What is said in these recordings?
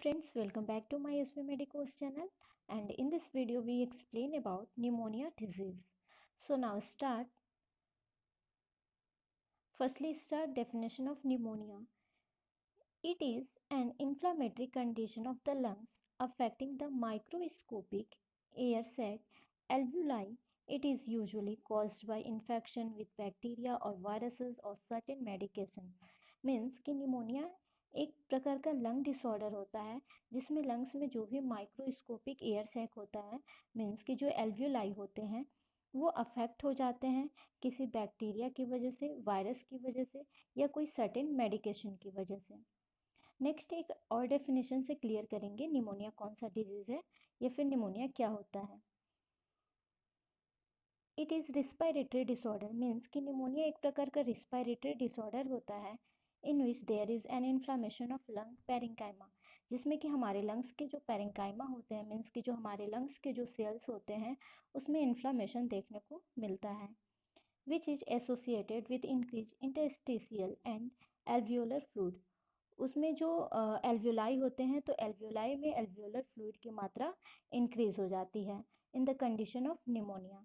friends, welcome back to my SV Medicos channel, and in this video we explain about pneumonia disease. So now start definition of pneumonia. It is an inflammatory condition of the lungs affecting the microscopic air sac alveoli. It is usually caused by infection with bacteria or viruses or certain medication. Means कि pneumonia एक प्रकार का lung disorder होता है जिसमें lungs में जो भी माइक्रोस्कोपिक एयर सैक होता है, मीन्स कि जो एल्वियोलाई होते हैं वो अफेक्ट हो जाते हैं किसी बैक्टीरिया की वजह से, वायरस की वजह से या कोई सर्टेन मेडिकेशन की वजह से। नेक्स्ट एक और डेफिनेशन से क्लियर करेंगे निमोनिया कौन सा डिजीज़ है या फिर निमोनिया क्या होता है। It is respiratory disorder, means कि निमोनिया एक प्रकार का रिस्पायरेटरी डिसऑर्डर होता है in which there is an inflammation of lung parenchyma, जिसमें कि हमारे लंग्स के जो पेरेंकाइमा होते हैं, मीन्स कि जो हमारे लंग्स के जो सेल्स होते हैं उसमें इन्फ्लामेशन देखने को मिलता है, which is associated with increase interstitial and alveolar fluid. उसमें जो एल्वियोलाई होते हैं तो एल्वियोलाई में एल्वियोलर फ्लूइड की मात्रा इंक्रीज हो जाती है in the condition of pneumonia.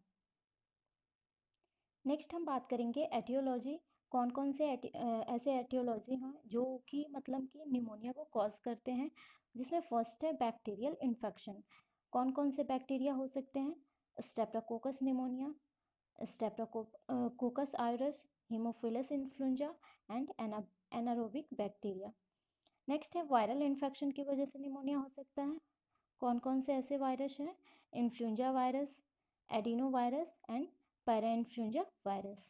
Next हम बात करेंगे एटियोलॉजी, कौन कौन से ऐसे एटियोलॉजी हैं जो कि मतलब कि निमोनिया को कॉज करते हैं, जिसमें फर्स्ट है बैक्टीरियल इन्फेक्शन। कौन कौन से बैक्टीरिया हो सकते हैं? Streptococcus pneumoniae, streptococcus aureus, haemophilus influenzae and anaerobic bacteria. Next है वायरल इन्फेक्शन की वजह से निमोनिया हो सकता है। कौन कौन से ऐसे वायरस हैं? Influenza virus, adeno virus and parainfluenza virus.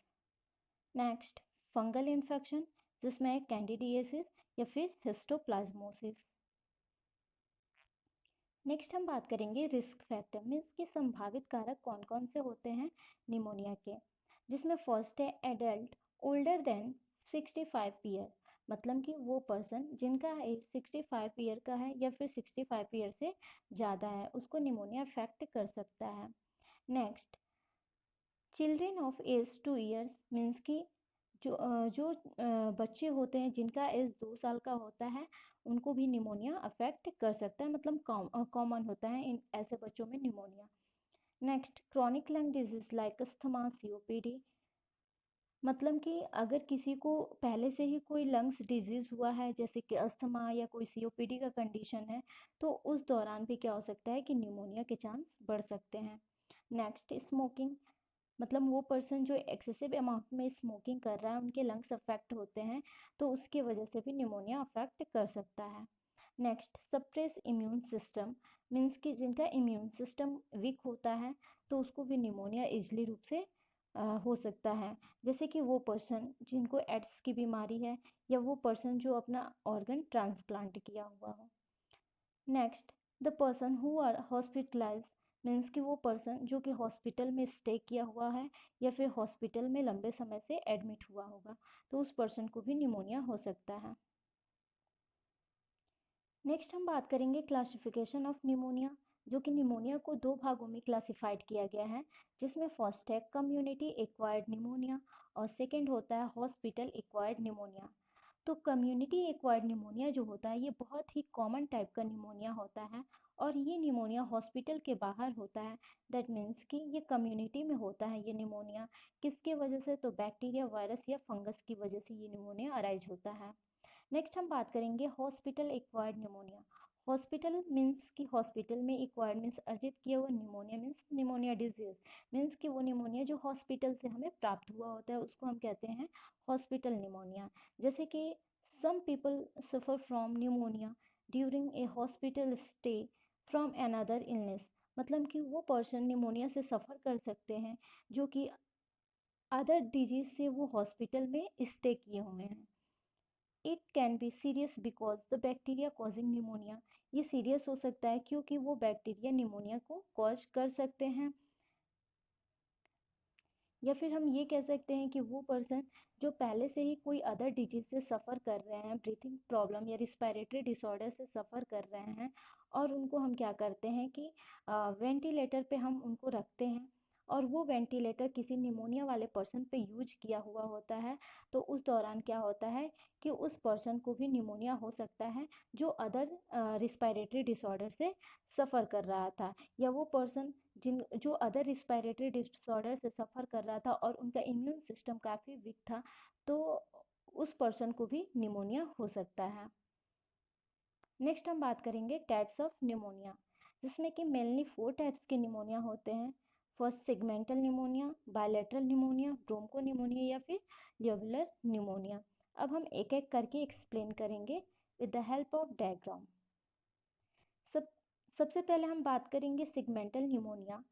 Next fungal infection, जिसमें है कैंडिडियासिस या फिर हिस्टोप्लाज्मोसिस। नेक्स्ट हम बात करेंगे रिस्क फैक्टर, मीन्स कि संभावित कारक कौन कौन से होते हैं निमोनिया के, जिसमें फर्स्ट है एडल्ट ओल्डर देन 65 ईयर, मतलब कि वो पर्सन जिनका एज 65 ईयर का है या फिर 65 ईयर से ज़्यादा है उसको निमोनिया अफेक्ट कर सकता है। Next children of age 2 years, means कि जो बच्चे होते हैं जिनका एज 2 साल का होता है उनको भी निमोनिया अफेक्ट कर सकता है, मतलब कॉमन होता है इन ऐसे बच्चों में pneumonia. Next chronic lung disease like asthma, COPD, मतलब कि अगर किसी को पहले से ही कोई लंग्स डिजीज हुआ है जैसे कि अस्थमा या कोई सीओपीडी का कंडीशन है तो उस दौरान भी क्या हो सकता है कि निमोनिया के चांस बढ़ सकते हैं। नेक्स्ट स्मोकिंग, मतलब वो पर्सन जो एक्सेसिव अमाउंट में स्मोकिंग कर रहा है उनके लंग्स अफेक्ट होते हैं तो उसकी वजह से भी निमोनिया अफेक्ट कर सकता है। Next suppress immune system, means कि जिनका इम्यून सिस्टम वीक होता है तो उसको भी निमोनिया इजली रूप से हो सकता है, जैसे कि वो पर्सन जिनको एड्स की बीमारी है या वो पर्सन जो अपना ऑर्गन ट्रांसप्लांट किया हुआ हो। Next the person who are hospitalize, means कि वो पर्सन जो कि हॉस्पिटल में स्टे किया हुआ है या फिर हॉस्पिटल में लंबे समय से एडमिट हुआ होगा तो उस पर्सन को भी निमोनिया हो सकता है। नेक्स्ट हम बात करेंगे क्लासिफिकेशन ऑफ निमोनिया, जो कि निमोनिया को 2 भागों में क्लासिफाइड किया गया है, जिसमें फर्स्ट है कम्युनिटी एक्वायर्ड निमोनिया और सेकेंड होता है हॉस्पिटल एक्वायर्ड निमोनिया। तो कम्युनिटी एक्वायर्ड निमोनिया जो होता है ये बहुत ही कॉमन टाइप का निमोनिया होता है और ये निमोनिया हॉस्पिटल के बाहर होता है। दैट मीन्स कि ये कम्युनिटी में होता है ये निमोनिया, किसके वजह से? तो बैक्टीरिया, वायरस या फंगस की वजह से ये निमोनिया अराइज होता है। नेक्स्ट हम बात करेंगे hospital acquired pneumonia. Hospital means कि हॉस्पिटल में एक्वायर्ड मीन्स अर्जित किया हुआ, pneumonia means pneumonia disease, means कि वो निमोनिया जो हॉस्पिटल से हमें प्राप्त हुआ होता है उसको हम कहते हैं हॉस्पिटल निमोनिया। जैसे कि some people suffer from pneumonia during a hospital stay from another illness, मतलब कि वो पर्सन निमोनिया से सफ़र कर सकते हैं जो कि अदर डिजीज से वो हॉस्पिटल में स्टे किए हुए हैं। It can be serious because the bacteria causing pneumonia, ये सीरियस हो सकता है क्योंकि वो बैक्टीरिया निमोनिया को कॉज कर सकते हैं। या फिर हम ये कह सकते हैं कि वो पर्सन जो पहले से ही कोई अदर डिजीज से सफ़र कर रहे हैं, ब्रीथिंग प्रॉब्लम या रिस्पायरेटरी डिसऑर्डर से सफ़र कर रहे हैं और उनको हम क्या करते हैं कि वेंटिलेटर पे हम उनको रखते हैं और वो वेंटिलेटर किसी निमोनिया वाले पर्सन पे यूज किया हुआ होता है, तो उस दौरान क्या होता है कि उस पर्सन को भी निमोनिया हो सकता है जो अदर रिस्पायरेटरी डिसऑर्डर से सफ़र कर रहा था, या वो पर्सन जो अदर रिस्पायरेटरी डिसऑर्डर से सफ़र कर रहा था और उनका इम्यून सिस्टम काफ़ी वीक था, तो उस पर्सन को भी निमोनिया हो सकता है। नेक्स्ट हम बात करेंगे टाइप्स ऑफ निमोनिया, जिसमें कि मेनली 4 टाइप्स के निमोनिया होते हैं। First segmental pneumonia, bilateral pneumonia, broncho pneumonia या फिर ल्यूबुलर निमोनिया। अब हम एक एक करके एक्सप्लेन करेंगे with the help of diagram. सबसे पहले हम बात करेंगे segmental pneumonia.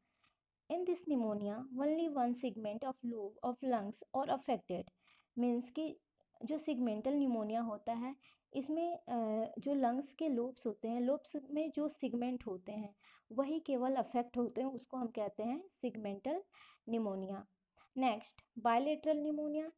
In this pneumonia only one segment of lobe of lungs और अफेक्टेड, मीन्स कि जो सेगमेंटल निमोनिया होता है इसमें जो लंग्स के लोब्स होते हैं, लोब्स में जो सेगमेंट होते हैं वही केवल अफेक्ट होते हैं, उसको हम कहते हैं segmental pneumonia. Next bilateral pneumonia.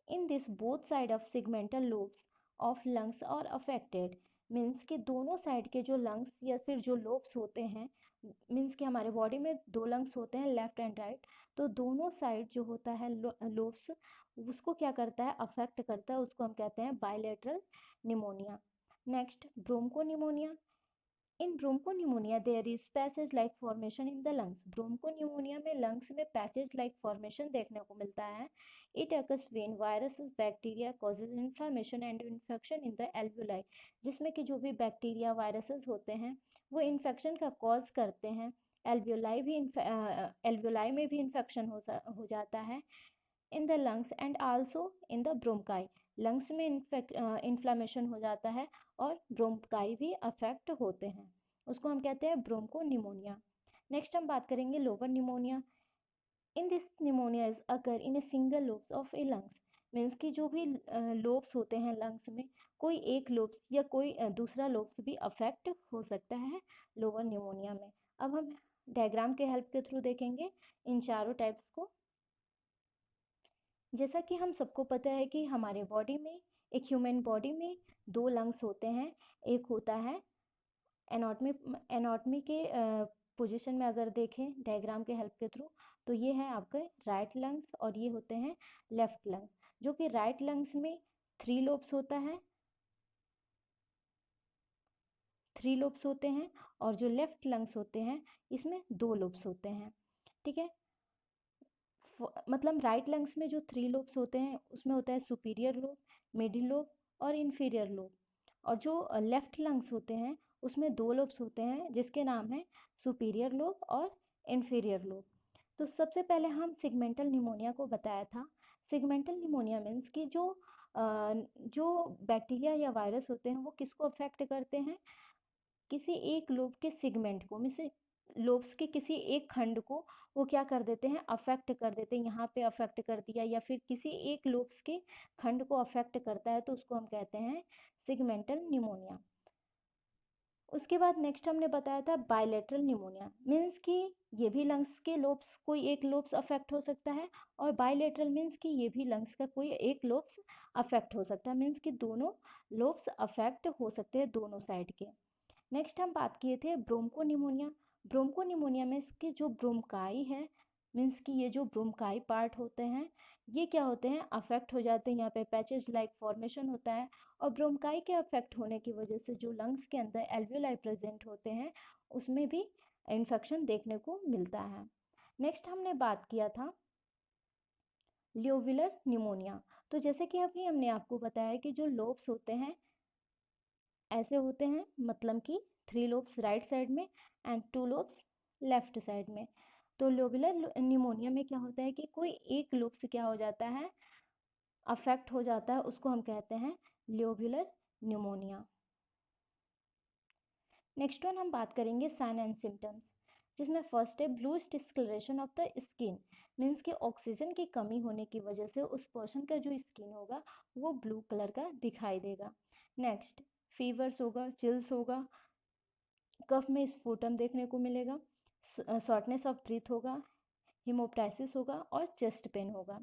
In this both side of segmental lobes of lungs और अफेक्टेड, मीन्स कि दोनों साइड के जो लंग्स या फिर जो लोब्स होते हैं, मीन्स कि हमारे बॉडी में 2 लंग्स होते हैं, लेफ्ट एंड राइट, तो दोनों साइड जो होता है लोब्स उसको क्या करता है, अफेक्ट करता है, उसको हम कहते हैं bilateral pneumonia. Next broncho pneumonia. In broncho pneumonia there is passage like formation in the lungs. Broncho pneumonia में लंग्स में पैसेज लाइक फॉर्मेशन देखने को मिलता है। It occurs when virus bacteria causes inflammation and infection in the alveoli, जिसमें कि जो भी बैक्टीरिया वायरसेस होते हैं वो इन्फेक्शन का कॉज करते हैं। एल्वुलाई में भी इन्फेक्शन हो जाता है। इन the lungs and also in the bronchi, lungs में इन्फ्लामेशन हो जाता है और ब्रोंकाई भी अफेक्ट होते हैं, उसको हम कहते हैं ब्रोंको निमोनिया। नेक्स्ट हम बात करेंगे lobar pneumonia. In this pneumonia is occur in a single lobes of a lungs, means कि जो भी लोब्स होते हैं लंग्स में, कोई एक लोब्स या कोई दूसरा लोब्स भी अफेक्ट हो सकता है लोबर निमोनिया में। अब हम डायग्राम के हेल्प के थ्रू देखेंगे इन चारों टाइप्स को। जैसा कि हम सबको पता है कि हमारे बॉडी में, एक ह्यूमन बॉडी में 2 लंग्स होते हैं। एक होता है एनाटॉमी के पोजीशन में अगर देखें डायग्राम के हेल्प के थ्रू, तो ये है आपके राइट लंग्स और ये होते हैं लेफ्ट लंग्स, जो कि राइट लंग्स में 3 लोब्स होता है, 3 लोब्स होते हैं, और जो लेफ्ट लंग्स होते हैं इसमें 2 लोब्स होते हैं। ठीक है, मतलब राइट लंग्स में जो 3 लोब्स होते हैं उसमें होता है सुपीरियर लोब, मिडिल लोब और इन्फीरियर लोब, और जो लेफ्ट लंग्स होते हैं उसमें 2 लोब्स होते हैं जिसके नाम है सुपीरियर लोब और इन्फीरियर लोब। तो सबसे पहले हम सेगमेंटल निमोनिया को बताया था। सेगमेंटल निमोनिया मीन्स कि जो बैक्टीरिया या वायरस होते हैं वो किसको अफेक्ट करते हैं, किसी एक लोब के सेगमेंट को, मीन्स लोब्स के किसी एक खंड को वो क्या कर देते हैं, अफेक्ट कर देते हैं। यहाँ पे अफेक्ट कर दिया या फिर किसी एक लोब्स के खंड को अफेक्ट करता है, तो उसको हम कहते हैं सेगमेंटल निमोनिया। उसके बाद नेक्स्ट हमने बताया था बायलेटरल निमोनिया, मीन्स कि ये भी लंग्स के लोब्स, कोई एक लोब्स अफेक्ट हो सकता है, और बायलेटरल मीन्स कि ये भी लंग्स का कोई एक लोब्स अफेक्ट हो सकता है, मीन्स कि दोनों लोब्स अफेक्ट हो सकते हैं दोनों साइड के। नेक्स्ट हम बात किए थे ब्रोंको निमोनिया। ब्रोंको निमोनिया में इसके जो ब्रोंकाई है, मीन्स कि ये जो ब्रोंकाई पार्ट होते हैं ये क्या होते हैं, अफेक्ट हो जाते हैं। यहाँ पे पैचेज लाइक फॉर्मेशन होता है, और ब्रोंकाई के अफेक्ट होने की वजह से जो लंग्स के अंदर एल्वियोलाई प्रेजेंट होते हैं उसमें भी इन्फेक्शन देखने को मिलता है। नेक्स्ट हमने बात किया था ल्यूबुलर निमोनिया। तो जैसे कि अभी हमने आपको बताया कि जो लोब्स होते हैं ऐसे होते हैं, मतलब कि 3 लोब्स राइट साइड में एंड 2 लोब्स लेफ्ट साइड में। तो लोबुलर निमोनिया में क्या होता है कि कोई एक लोब से क्या हो जाता है, अफेक्ट हो जाता है, उसको हम कहते हैं लोबुलर निमोनिया। नेक्स्ट वन हम बात करेंगे साइन एंड सिम्टम्स, जिसमें फर्स्ट है bluish discolouration of the skin, means कि ऑक्सीजन की कमी होने की वजह से उस पर्सन का जो स्किन होगा वो ब्लू कलर का दिखाई देगा। नेक्स्ट फीवर्स होगा, चिल्स होगा, कफ में स्पूटम देखने को मिलेगा, शॉर्टनेस ऑफ ब्रीथ होगा, हिमोप्टाइसिस होगा और चेस्ट पेन होगा।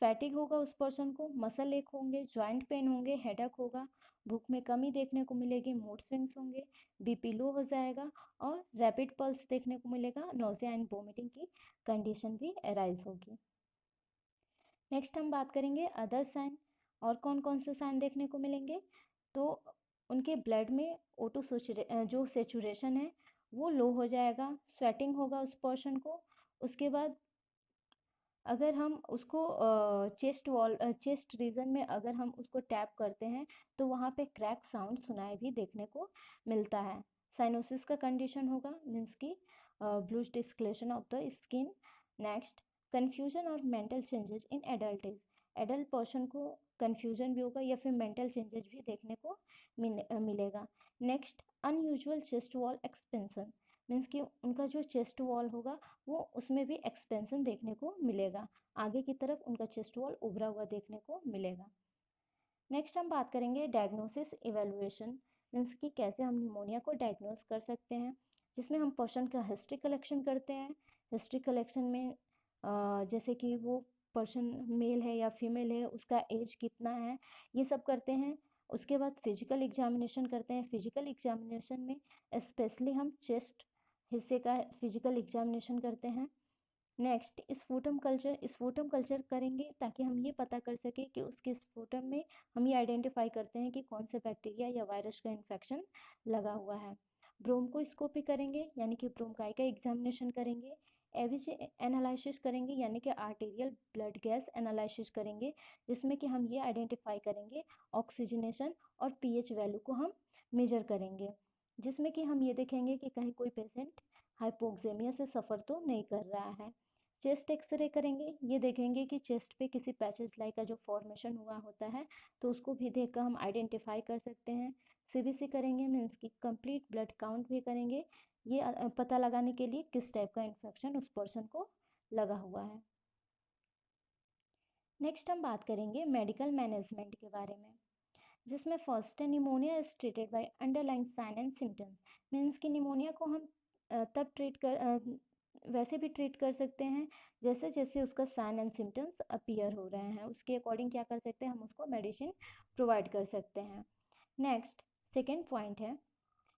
फैटिग होगा उस पर्सन को, मसल एक होंगे, जॉइंट पेन होंगे, हेडेक होगा, भूख में कमी देखने को मिलेगी, मूड स्विंग्स होंगे, बीपी लो हो जाएगा और रैपिड पल्स देखने को मिलेगा, नोजिया एंड वोमिटिंग की कंडीशन भी अराइज होगी। नेक्स्ट हम बात करेंगे अदर साइन। और कौन कौन से साइन देखने को मिलेंगे, तो उनके ब्लड में O2 जो सेचुरेशन है वो लो हो जाएगा, स्वेटिंग होगा उस पर्सन को। उसके बाद अगर हम उसको चेस्ट रीजन में अगर हम उसको टैप करते हैं तो वहाँ पे क्रैक साउंड सुनाई भी देखने को मिलता है। साइनोसिस का कंडीशन होगा, मीन्स की bluish discoloration of the skin. Next, confusion और mental changes in adult age. Adult person को कन्फ्यूजन भी होगा या फिर मेंटल चेंजेस भी देखने को मिलेगा। Next, unusual chest wall expansion, means कि उनका जो चेस्ट वॉल होगा वो उसमें भी एक्सपेंशन देखने को मिलेगा, आगे की तरफ उनका चेस्ट वॉल उभरा हुआ देखने को मिलेगा। नेक्स्ट हम बात करेंगे डायग्नोसिस इवेलुएशन, मीन्स कि कैसे हम निमोनिया को डायग्नोस कर सकते हैं, जिसमें हम पर्सन का हिस्ट्री कलेक्शन करते हैं। हिस्ट्री कलेक्शन में जैसे कि वो पर्सन मेल है या फीमेल है, उसका एज कितना है, ये सब करते हैं। उसके बाद फिजिकल एग्जामिनेशन करते हैं। फिजिकल एग्जामिनेशन में स्पेशली हम चेस्ट हिस्से का फिजिकल एग्जामिनेशन करते हैं। नेक्स्ट, स्फोटम कल्चर करेंगे ताकि हम ये पता कर सके कि उसके स्फोटम में हम ये आइडेंटिफाई करते हैं कि कौन से बैक्टीरिया या वायरस का इन्फेक्शन लगा हुआ है। ब्रोंकोस्कोपी करेंगे यानी कि ब्रोंकाई का एग्जामिनेशन करेंगे। एविज एनालिसिस करेंगे यानी कि आर्टेरियल ब्लड गैस एनालिसिस करेंगे, जिसमें कि हम ये आइडेंटिफाई करेंगे ऑक्सीजनेशन और पीएच वैल्यू को हम मेजर करेंगे, जिसमें कि हम ये देखेंगे कि कहीं कोई पेशेंट हाइपोक्सेमिया से सफ़र तो नहीं कर रहा है। चेस्ट एक्सरे करेंगे, ये देखेंगे कि चेस्ट पे किसी पैचेस लाइक का जो फॉर्मेशन हुआ होता है तो उसको भी देखकर हम आइडेंटिफाई कर सकते हैं। सीबीसी करेंगे, मीन्स की कंप्लीट ब्लड काउंट भी करेंगे, ये पता लगाने के लिए किस टाइप का इन्फेक्शन उस पर्सन को लगा हुआ है। नेक्स्ट हम बात करेंगे मेडिकल मैनेजमेंट के बारे में, जिसमें फर्स्ट है pneumonia is treated by underlying sign and symptoms, means कि निमोनिया को हम तब वैसे भी ट्रीट कर सकते हैं जैसे जैसे उसका साइन एंड सिम्टम्स अपीयर हो रहे हैं, उसके अकॉर्डिंग क्या कर सकते हैं, हम उसको मेडिसिन प्रोवाइड कर सकते हैं। नेक्स्ट, सेकेंड पॉइंट है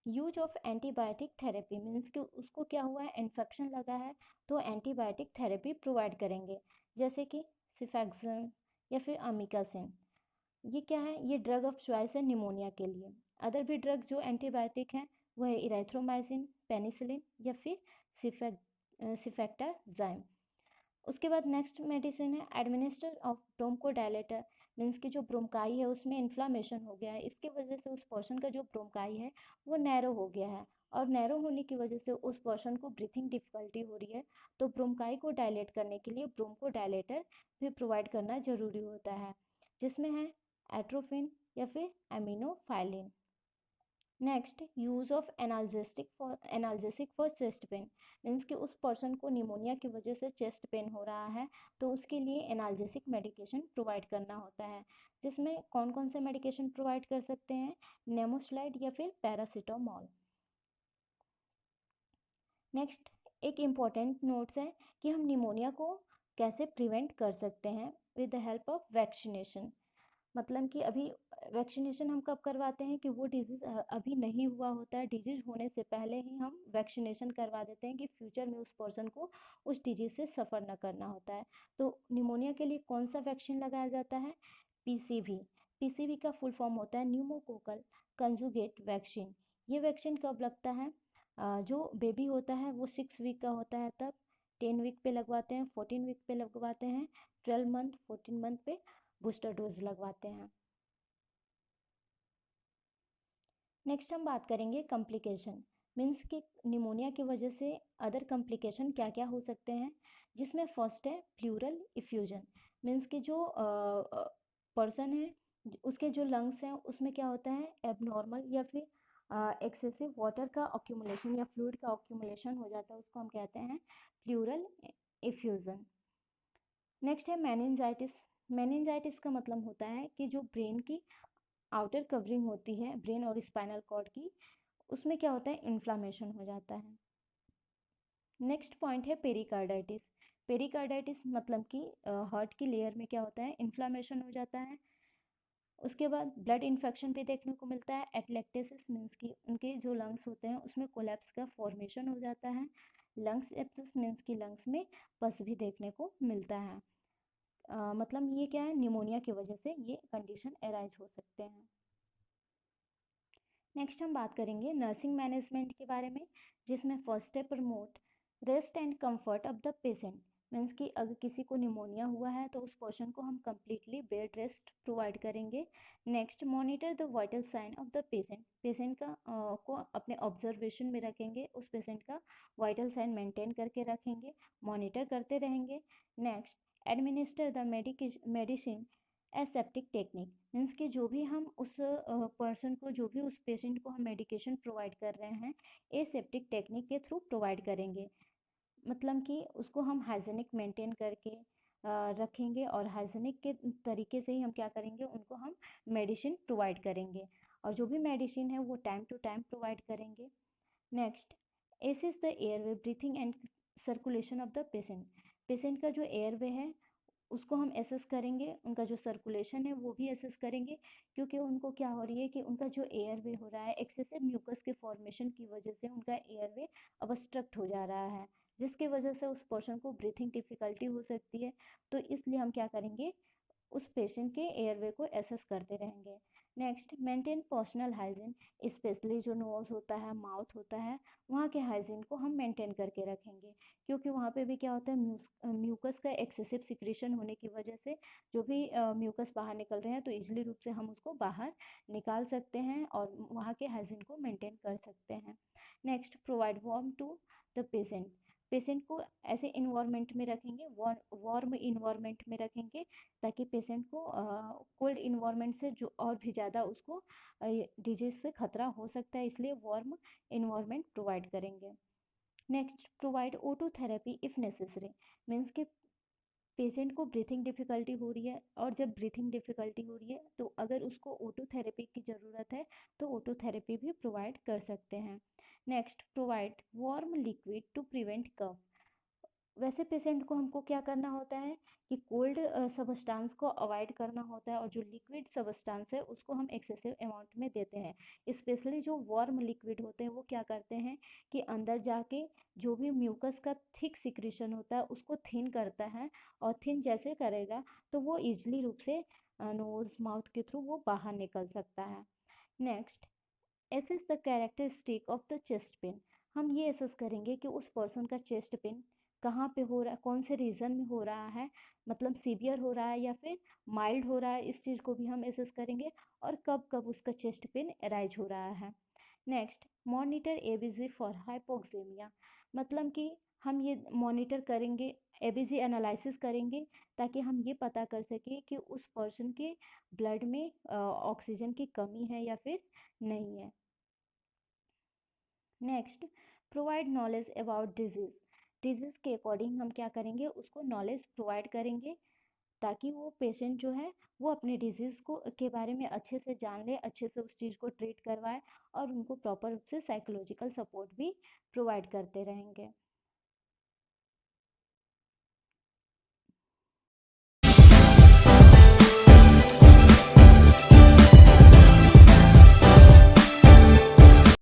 use of antibiotic therapy, means कि उसको क्या हुआ है, इन्फेक्शन लगा है तो एंटीबायोटिक थेरेपी प्रोवाइड करेंगे, जैसे कि सिफेक्सन या फिर अमिकासिन। ये क्या है, ये ड्रग ऑफ चॉइस है निमोनिया के लिए। अदर भी ड्रग जो एंटीबायोटिक हैं वो है इरेथ्रोमाइसिन, पेनिसिलिन या फिर सिफेक्टाजाइम। उसके बाद नेक्स्ट मेडिसिन है एडमिनिस्टर ऑफ ब्रोंकोडायलेटर, मीन्स की जो ब्रोंकाई है उसमें इन्फ्लामेशन हो गया है, इसकी वजह से उस पर्सन का जो ब्रोंकाई है वो नैरो हो गया है और नैरो होने की वजह से उस पर्सन को ब्रीथिंग डिफिकल्टी हो रही है, तो ब्रोंकाई को डायलेट करने के लिए ब्रोंकोडायलेटर भी प्रोवाइड करना ज़रूरी होता है, जिसमें है एट्रोफिन या फिर एमिनोफाइलिन। Next, use of analgesic for chest pain, means कि उस पर्सन को निमोनिया की वजह से चेस्ट पेन हो रहा है तो उसके लिए एनाल्जेसिक मेडिकेशन प्रोवाइड करना होता है, जिसमें कौन कौन से मेडिकेशन प्रोवाइड कर सकते हैं, नेमोस्लाइड या फिर पैरासीटामोल। नेक्स्ट, एक इम्पॉर्टेंट नोट्स है कि हम निमोनिया को कैसे प्रिवेंट कर सकते हैं with the help of vaccination, मतलब कि अभी वैक्सीनेशन हम कब करवाते हैं कि वो डिजीज़ अभी नहीं हुआ होता है, डिजीज़ होने से पहले ही हम वैक्सीनेशन करवा देते हैं कि फ्यूचर में उस पर्सन को उस डिजीज़ से सफ़र ना करना होता है। तो निमोनिया के लिए कौन सा वैक्सीन लगाया जाता है, पीसीवी। पीसीवी का फुल फॉर्म होता है न्यूमोकोकल कंजुगेट वैक्सीन। ये वैक्सीन कब लगता है, जो बेबी होता है वो 6 वीक का होता है तब, 10 वीक पे लगवाते हैं, 14 वीक पे लगवाते हैं, 12 मंथ 14 मंथ पे बूस्टर डोज लगवाते हैं। नेक्स्ट हम बात करेंगे कॉम्प्लिकेशन, मीन्स कि निमोनिया की वजह से अदर कॉम्प्लिकेशन क्या क्या हो सकते हैं, जिसमें फर्स्ट है प्लूरल इफ्यूजन, मीन्स कि जो पर्सन है उसके जो लंग्स हैं उसमें क्या होता है एबनॉर्मल या फिर एक्सेसिव वाटर का ऑक्यूमुलेशन या फ्लूइड का ऑक्यूमुलेशन हो जाता है, उसको हम कहते हैं प्लूरल इफ्यूजन। नेक्स्ट है मेनिंजाइटिस। मेनिंजाइटिस का मतलब होता है कि जो ब्रेन की आउटर कवरिंग होती है ब्रेन और स्पाइनल कॉर्ड की, उसमें क्या होता है इन्फ्लामेशन हो जाता है। नेक्स्ट पॉइंट है पेरिकार्डाइटिस। पेरिकार्डाइटिस मतलब कि हार्ट की लेयर में क्या होता है, इन्फ्लामेशन हो जाता है। उसके बाद ब्लड इन्फेक्शन भी देखने को मिलता है। एटलेक्टेसिस मीन्स कि उनके जो लंग्स होते हैं उसमें कोलैप्स का फॉर्मेशन हो जाता है। लंग्स एब्सिस मीन्स कि लंग्स में पस भी देखने को मिलता है। मतलब ये क्या है, निमोनिया की वजह से ये कंडीशन अराइज हो सकते हैं। नेक्स्ट हम बात करेंगे नर्सिंग मैनेजमेंट के बारे में, जिसमें फर्स्ट है promote rest and comfort of the patient. Means कि अगर किसी को निमोनिया हुआ है तो उस पर्सन को हम कम्प्लीटली बेड रेस्ट प्रोवाइड करेंगे। Next monitor the vital sign of the patient. Patient का को अपने ऑब्जर्वेशन में रखेंगे, उस पेशेंट का वाइटल साइन मेंटेन करके रखेंगे, मॉनिटर करते रहेंगे। Next administer the medicine aseptic technique. Means कि जो भी हम उस पर्सन को, जो भी उस पेशेंट को हम मेडिकेशन प्रोवाइड कर रहे हैं, एसेप्टिक टेक्निक के थ्रू प्रोवाइड करेंगे। मतलब कि उसको हम हाइजीनिक मेंटेन करके रखेंगे और हाइजीनिक के तरीके से ही हम क्या करेंगे, उनको हम मेडिसिन प्रोवाइड करेंगे और जो भी मेडिसिन है वो टाइम टू टाइम प्रोवाइड करेंगे। Next assess the airway breathing and circulation of the patient. Patient का जो एयरवे है उसको हम एसेस करेंगे, उनका जो सर्कुलेशन है वो भी एसेस करेंगे, क्योंकि उनको क्या हो रही है कि उनका जो एयरवे हो रहा है, एक्सेसिव म्यूकस के फॉर्मेशन की वजह से उनका एयरवे ऑब्स्ट्रक्ट हो जा रहा है, जिसकी वजह से उस पर्सन को ब्रीथिंग डिफिकल्टी हो सकती है। तो इसलिए हम क्या करेंगे, उस पेशेंट के एयरवे को एसेस करते रहेंगे। Next maintain personal hygiene, specially जो नोज होता है, माउथ होता है, वहाँ के हाइजीन को हम मेंटेन करके रखेंगे, क्योंकि वहाँ पे भी क्या होता है, म्यूकस का एक्सेसिव सिक्रीशन होने की वजह से जो भी म्यूकस बाहर निकल रहे हैं तो इजीली रूप से हम उसको बाहर निकाल सकते हैं और वहाँ के हाइजीन को मेंटेन कर सकते हैं। Next provide warm to the patient. Patient को ऐसे इन्वायरमेंट में रखेंगे, वार्म इन्वायरमेंट में रखेंगे, ताकि पेशेंट को कोल्ड इन्वायरमेंट से जो और भी ज़्यादा उसको डिजीज से खतरा हो सकता है, इसलिए वार्म इन्वायरमेंट प्रोवाइड करेंगे। Next provide O2 therapy if necessary. Means कि पेशेंट को ब्रीथिंग डिफ़िकल्टी हो रही है और जब ब्रीथिंग डिफ़िकल्टी हो रही है तो अगर उसको O2 थेरेपी की ज़रूरत है तो O2 थेरेपी भी प्रोवाइड कर सकते हैं। Next provide warm liquid to prevent cough. वैसे पेशेंट को हमको क्या करना होता है कि कोल्ड सबस्टांस को अवॉइड करना होता है और जो लिक्विड सबस्टांस है उसको हम एक्सेसिव अमाउंट में देते हैं। स्पेशली जो वार्म लिक्विड होते हैं वो क्या करते हैं कि अंदर जाके जो भी म्यूकस का थिक सिक्रीशन होता है उसको थिन करता है, और थिन जैसे करेगा तो वो ईजिली रूप से नोज माउथ के थ्रू वो बाहर निकल सकता है। Next assess the characteristic of the chest pain. हम ये एसेस करेंगे कि उस पर्सन का चेस्ट पेन कहाँ पे हो रहा है, कौन से रीज़न में हो रहा है, मतलब सीवियर हो रहा है या फिर माइल्ड हो रहा है, इस चीज़ को भी हम एसेस करेंगे, और कब कब उसका चेस्ट पेन अराइज हो रहा है। Next monitor ABG for hypoxemia. मतलब कि हम ये मॉनिटर करेंगे, एबीजी एनालिसिस करेंगे, ताकि हम ये पता कर सकें कि उस पर्सन के ब्लड में ऑक्सीजन की कमी है या फिर नहीं है। Next provide knowledge about disease. Disease के अकॉर्डिंग हम क्या करेंगे, उसको नॉलेज प्रोवाइड करेंगे, ताकि वो पेशेंट जो है वो अपने डिजीज़ को के बारे में अच्छे से जान ले, अच्छे से उस चीज़ को ट्रीट करवाए और उनको प्रॉपर रूप से साइकोलॉजिकल सपोर्ट भी प्रोवाइड करते रहेंगे।